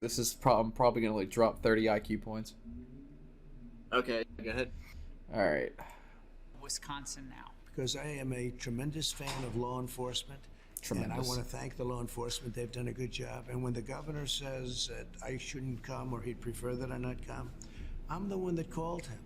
This is I'm probably gonna like drop 30 IQ points. Okay, go ahead. All right. Wisconsin now. Because I am a tremendous fan of law enforcement. Tremendous. And I want to thank the law enforcement. They've done a good job. And when the governor says that I shouldn't come or he'd prefer that I not come, I'm the one that called him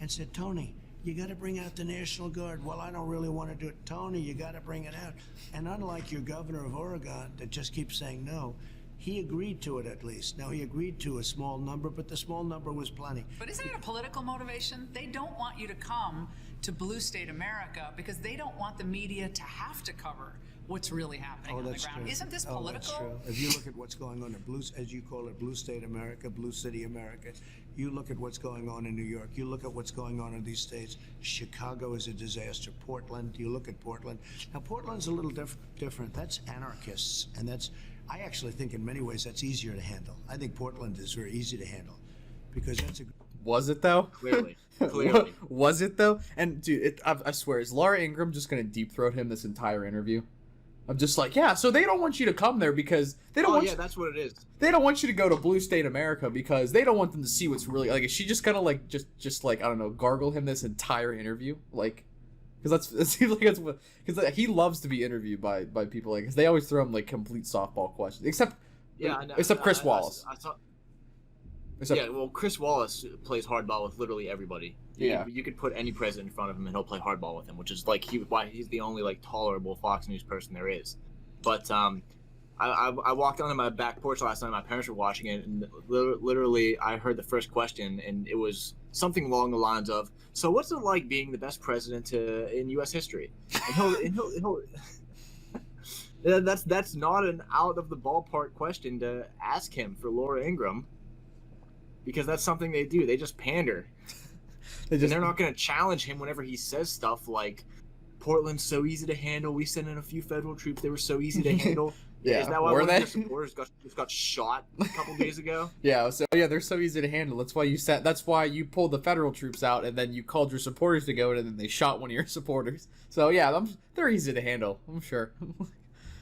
and said, Tony, you got to bring out the National Guard. Well, I don't really want to do it. Tony, you got to bring it out. And unlike your governor of Oregon that just keeps saying no, he agreed to it at least. Now, he agreed to a small number, but the small number was plenty. But isn't it a political motivation? They don't want you to come to Blue State America because they don't want the media to have to cover what's really happening on the ground. True. Isn't this Oh, political? that's true. If you look at what's going on in Blue, as you call it, Blue State America, Blue City America, you look at what's going on in New York, you look at what's going on in these states. Chicago is a disaster. Portland, you look at Portland. Now, Portland's a little different. That's anarchists, and I actually think in many ways that's easier to handle. I think Portland is very easy to handle because that's a... Was it though? Clearly. Was it though? And dude, I swear, is Laura Ingraham just gonna deep throat him this entire interview? I'm just like, yeah. So they don't want you to come there because they don't. That's what it is. They don't want you to go to Blue State America because they don't want them to see what's really like. Is she just gonna like just like, I don't know, gargle him this entire interview? Like, because it seems like that's what, because he loves to be interviewed by people, like, because they always throw him like complete softball questions, except Chris Wallace. Well, Chris Wallace plays hardball with literally everybody. You could put any president in front of him and he'll play hardball with him, which is like why he's the only like tolerable Fox News person there is. But I walked onto my back porch last night. My parents were watching it, and literally I heard the first question, and it was something along the lines of, "So what's it like being the best president in U.S. history?" And he'll that's not an out of the ballpark question to ask him for Laura Ingraham. Because that's something they do. They just pander. They're not going to challenge him whenever he says stuff like, Portland's so easy to handle. We sent in a few federal troops. They were so easy to handle. Yeah, is that why one of their supporters got shot a couple days ago? Yeah, so they're so easy to handle. That's why you pulled the federal troops out, and then you called your supporters to go, and then they shot one of your supporters. So yeah, they're easy to handle, I'm sure.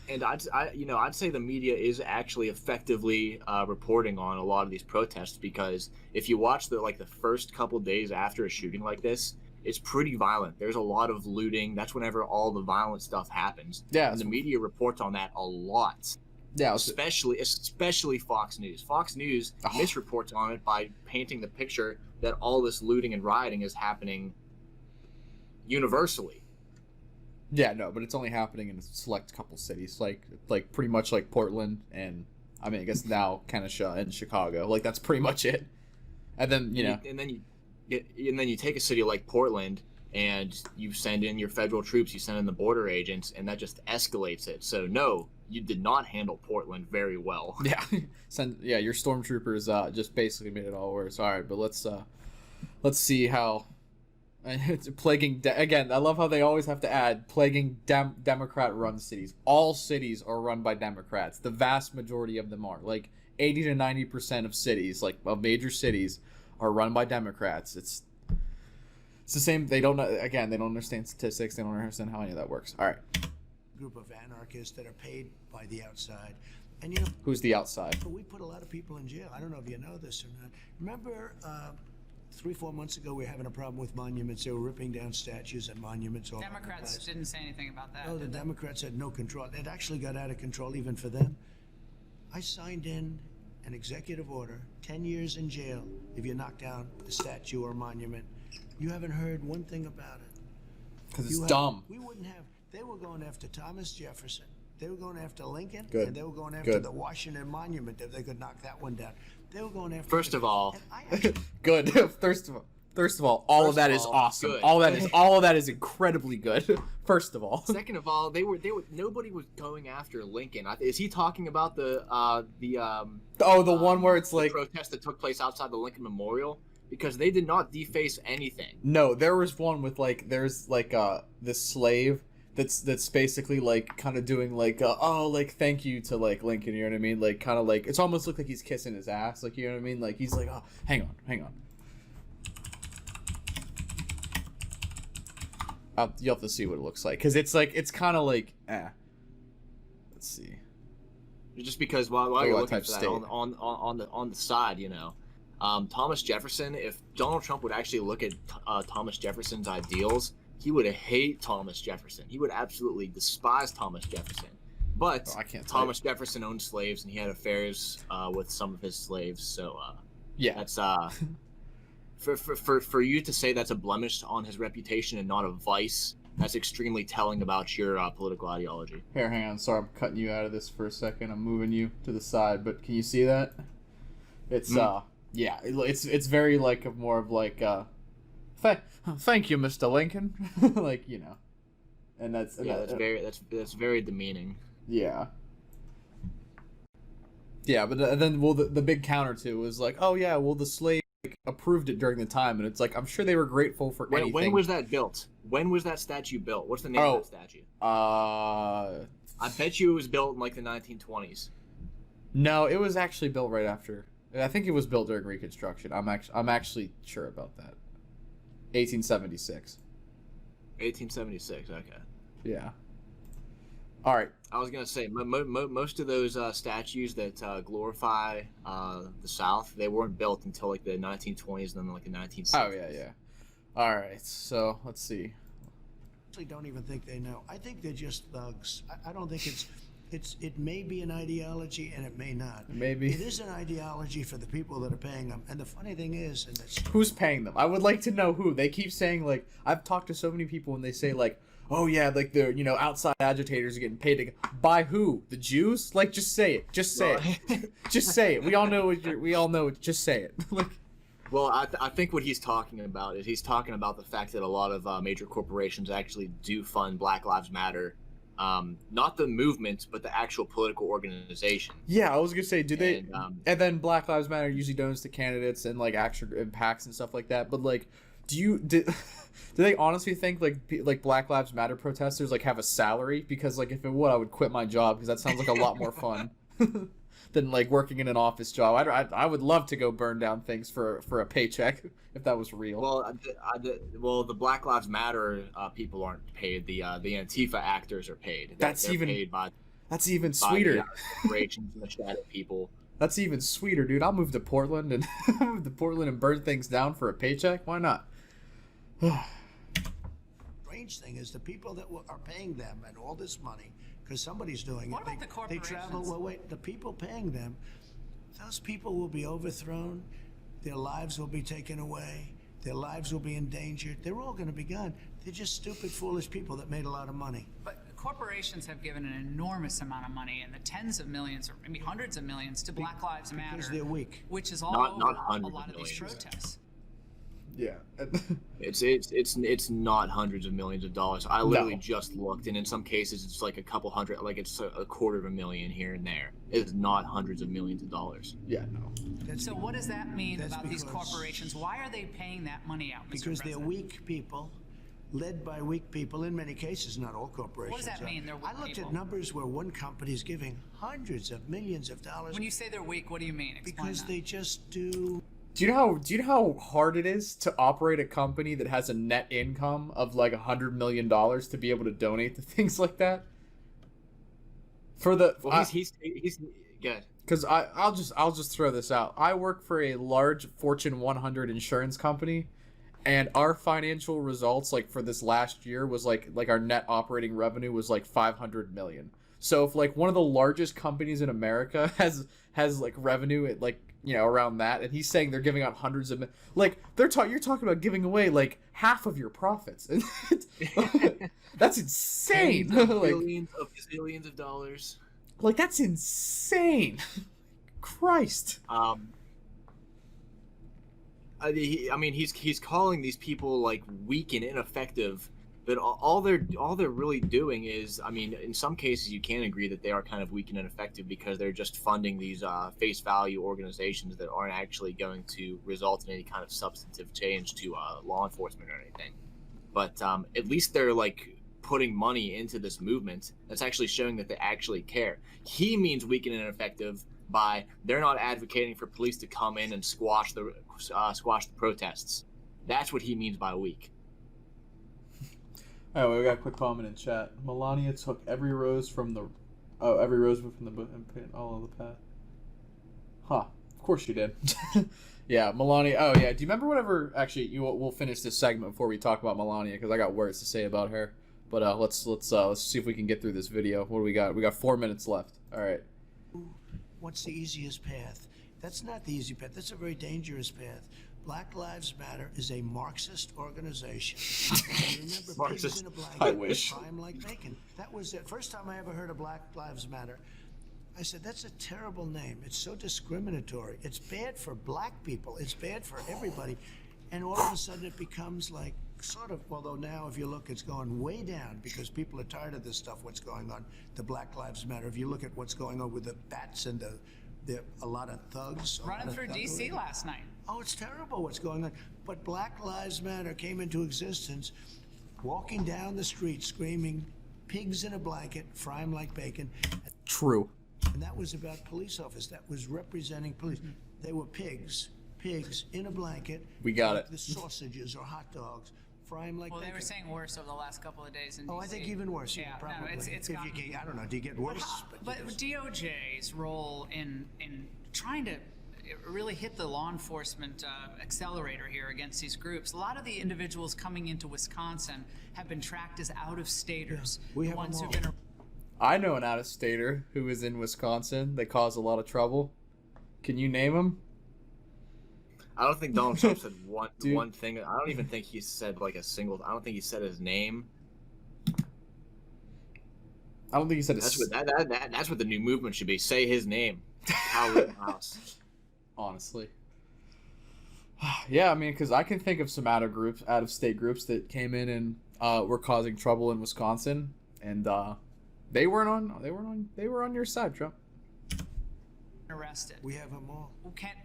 And I'd say the media is actually effectively reporting on a lot of these protests, because if you watch the first couple days after a shooting like this, it's pretty violent. There's a lot of looting. That's whenever all the violent stuff happens. Yeah, and the media reports on that a lot. Yeah, especially Fox News. Fox News misreports on it by painting the picture that all this looting and rioting is happening universally. Yeah, no, but it's only happening in a select couple cities, like pretty much like Portland, and I mean, I guess now Kenosha and Chicago. Like, that's pretty much it. And then and then you take a city like Portland and you send in your federal troops, you send in the border agents, and that just escalates it. So no, you did not handle Portland very well. Yeah, your stormtroopers just basically made it all worse. All right, but let's see how. It's plaguing again. I love how they always have to add plaguing Democrat-run cities. All cities are run by Democrats. The vast majority of them are, like 80 to 90% of cities, like of major cities, are run by Democrats. It's the same. They don't understand statistics. They don't understand how any of that works. All right. Group of anarchists that are paid by the outside, and who's the outside? We put a lot of people in jail. I don't know if you know this or not. Remember. 3-4 months ago, we were having a problem with monuments. They were ripping down statues and monuments all over the place. Democrats didn't say anything about that. No, the Democrats had no control. It actually got out of control even for them. I signed in an executive order, 10 years in jail if you knock down a statue or a monument. You haven't heard one thing about it. Because it's dumb. We wouldn't have. They were going after Thomas Jefferson. They were going after Lincoln. Good. And they were going after the Washington Monument if they could knock that one down. They were going after. First of all, good. First of all, all of that is awesome. Good. All of that is incredibly good. First of all. Second of all, nobody was going after Lincoln. Is he talking about the one where it's like protest that took place outside the Lincoln Memorial? Because they did not deface anything. No, there was one with there's this slave that's basically like kind of doing thank you to like Lincoln, you know what I mean? Like kind of like it's almost looked like he's kissing his ass, like, you know what I mean? Like he's like, oh, hang on. You'll have to see what it looks like, because it's kind of like let's see. just because while you're looking for that state. on the side, Thomas Jefferson. If Donald Trump would actually look at Thomas Jefferson's ideals, he would hate Thomas Jefferson. He would absolutely despise Thomas Jefferson. But Thomas Jefferson owned slaves, and he had affairs with some of his slaves. So that's for you to say that's a blemish on his reputation and not a vice. That's extremely telling about your political ideology. Here, hang on. Sorry, I'm cutting you out of this for a second. I'm moving you to the side, but can you see that? It's yeah, it's very like more of like thank you, Mr. Lincoln, like and that's very demeaning. Yeah. Yeah, but then the big counter to was like, oh yeah, well the slave approved it during the time, and it's like I'm sure they were grateful for anything. When was that built? When was that statue built? What's the name of that statue? I bet you it was built in like the 1920s. No, it was actually built right after. I think it was built during Reconstruction. I'm actually sure about that. 1876. 1876. Okay. Yeah. All right. I was gonna say most of those statues that glorify the South, they weren't built until like the 1920s and then like the 1960s. Oh yeah. All right. So let's see. I don't even think they know. I think they're just thugs. I don't think it may be an ideology and it may not. Maybe it is an ideology for the people that are paying them. And the funny thing is, and that's who's paying them. I would like to know who. They keep saying like I've talked to so many people and they say like, oh yeah, like the outside agitators are getting paid to by who? The Jews? Like just say it. Just say it. Just say it. We all know it. Just say it. Like. Well, I think what he's talking about is the fact that a lot of major corporations actually do fund Black Lives Matter. Not the movement, but the actual political organization. Yeah, I was gonna say, and then Black Lives Matter usually donates to candidates and like actual impacts and stuff like that. But like, do they honestly think like Black Lives Matter protesters like have a salary? Because like if it would, I would quit my job because that sounds like a lot more fun than like working in an office job. I would love to go burn down things for a paycheck if that was real. Well, the Black Lives Matter people aren't paid. The Antifa actors are paid. They're paid by that's even sweeter. By the corporations and the shadow people. That's even sweeter, dude. I'll move to Portland and burn things down for a paycheck. Why not? Strange thing is the people that are paying them and all this money. Because somebody's doing what it. About the corporations? They travel. Well, wait. The people paying them, those people will be overthrown. Their lives will be taken away. Their lives will be endangered. They're all going to be gone. They're just stupid, foolish people that made a lot of money. But corporations have given an enormous amount of money in the tens of millions or maybe hundreds of millions to Black Lives Matter. Because they're weak. Which is all over a lot of these protests. Yeah. it's not hundreds of millions of dollars. I literally just looked, and in some cases it's like a couple hundred, like it's a $250,000 here and there. It's not hundreds of millions of dollars. Yeah, no. So what does that mean about these corporations? Why are they paying that money out, Mr. Because President? they're weak people, led by weak people. In many cases, not all corporations. What does that mean? They're weak I looked people? at numbers where one company is giving hundreds of millions of dollars. When you say they're weak, what do you mean? Explain because that. they just do. Do you know how hard it is to operate a company that has a net income of like $100 million to be able to donate to things like that? For the he's good. Because I'll just throw this out. I work for a large Fortune 100 insurance company, and our financial results like for this last year was like our net operating revenue was like $500 million. So if like one of the largest companies in America has like revenue at like around that, and he's saying they're giving out hundreds of like you're talking about giving away like half of your profits. That's insane. Billions of gazillions of dollars. Like that's insane. Christ. I mean, he's calling these people like weak and ineffective, but all they're really doing is, I mean, in some cases you can agree that they are kind of weak and ineffective because they're just funding these face value organizations that aren't actually going to result in any kind of substantive change to law enforcement or anything. But at least they're like putting money into this movement that's actually showing that they actually care. He means weak and ineffective by they're not advocating for police to come in and squash the protests. That's what he means by weak. Oh, we got a quick comment in chat. Melania took every rose from the Oh, every rosebud from the book and paint all of the path. Huh. Of course you did. Yeah, Melania. Oh, yeah. Do you remember whatever? Actually, we'll finish this segment before we talk about Melania because I got words to say about her. But let's see if we can get through this video. What do we got? We got 4 minutes left. All right. What's the easiest path? That's not the easy path. That's a very dangerous path. Black Lives Matter is a Marxist organization. Remember, pigs in a blanket, I wish. Time like bacon. That was the first time I ever heard of Black Lives Matter. I said, that's a terrible name. It's so discriminatory. It's bad for black people. It's bad for everybody. And all of a sudden it becomes like sort of, although now if you look, it's going way down because people are tired of this stuff, what's going on, the Black Lives Matter. If you look at what's going on with the bats and a lot of thugs. Running through D.C. last night. Oh, it's terrible what's going on. But Black Lives Matter came into existence walking down the street screaming, pigs in a blanket, fry 'em like bacon. True. And that was about police officers. That was representing police. They were pigs in a blanket. We got like it. The sausages or hot dogs, fry 'em like Well, bacon. they were saying worse over the last couple of days in D.C. I think even worse. Yeah, probably. no, it's if gotten, you can, I don't know. Do you get worse? But DOJ's role in trying to really hit the law enforcement accelerator here against these groups. A lot of the individuals coming into Wisconsin have been tracked as out-of-staters. Yeah, we the have ones them who've been. I know an out-of-stater who is in Wisconsin that caused a lot of trouble. Can you name him? I don't think Donald Trump said one thing. I don't even think he said like a single. I don't think he said his name. I don't think he said That's his... that's what the new movement should be. Say his name. Power Rittenhouse. Honestly. Yeah, I mean, because I can think of some out-of-state groups that came in and were causing trouble in Wisconsin, and they were on your side, Trump. Arrested. We have them all.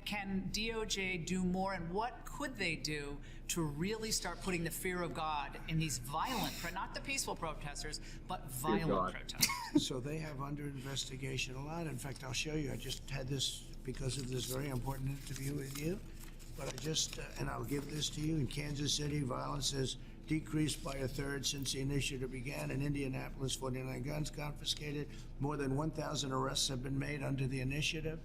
Can DOJ do more, and what could they do to really start putting the fear of God in these violent, not the peaceful protesters, but violent protesters? So they have under investigation a lot. In fact, I'll show you. I just had this because of this very important interview with you. But I just, and I'll give this to you. In Kansas City, violence has decreased by a third since the initiative began. In Indianapolis, 49 guns confiscated. More than 1,000 arrests have been made under the initiative.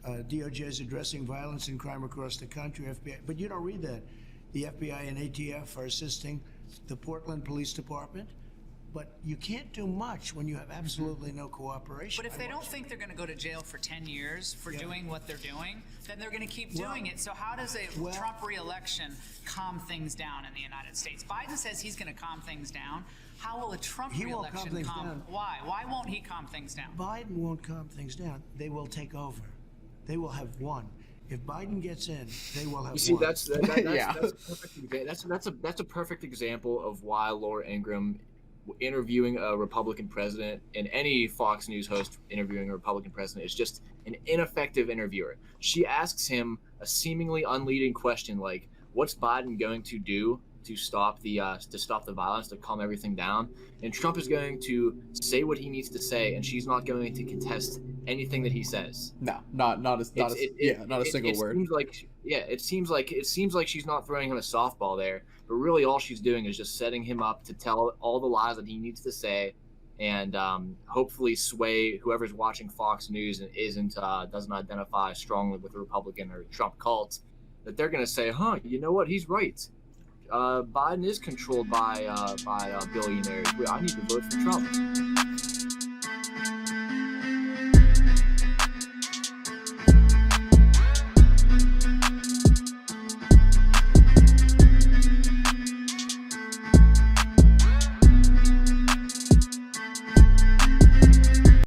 DOJ is addressing violence and crime across the country. FBI, but you don't read that. The FBI and ATF are assisting the Portland Police Department. But you can't do much when you have absolutely no cooperation. But if they don't think they're going to go to jail for 10 years for doing what they're doing, then they're going to keep doing it. So how does a Trump re-election calm things down in the United States? Biden says he's going to calm things down. How will a Trump re-election calm? Why? Why won't he calm things down? Biden won't calm things down. They will take over. They will have won. If Biden gets in, they will have. You see, won. that's a perfect example of why Laura Ingraham interviewing a Republican president and any Fox News host interviewing a Republican president is just an ineffective interviewer. She asks him a seemingly unleading question like, "What's Biden going to do to stop the violence, to calm everything down?" And Trump is going to say what he needs to say, and she's not going to contest anything that he says. No, not a single word. It seems like she's not throwing him a softball there, but really all she's doing is just setting him up to tell all the lies that he needs to say, and hopefully sway whoever's watching Fox News and doesn't identify strongly with the Republican or Trump cult, that they're going to say, you know what, he's right. Biden is controlled by billionaires. I need to vote for Trump.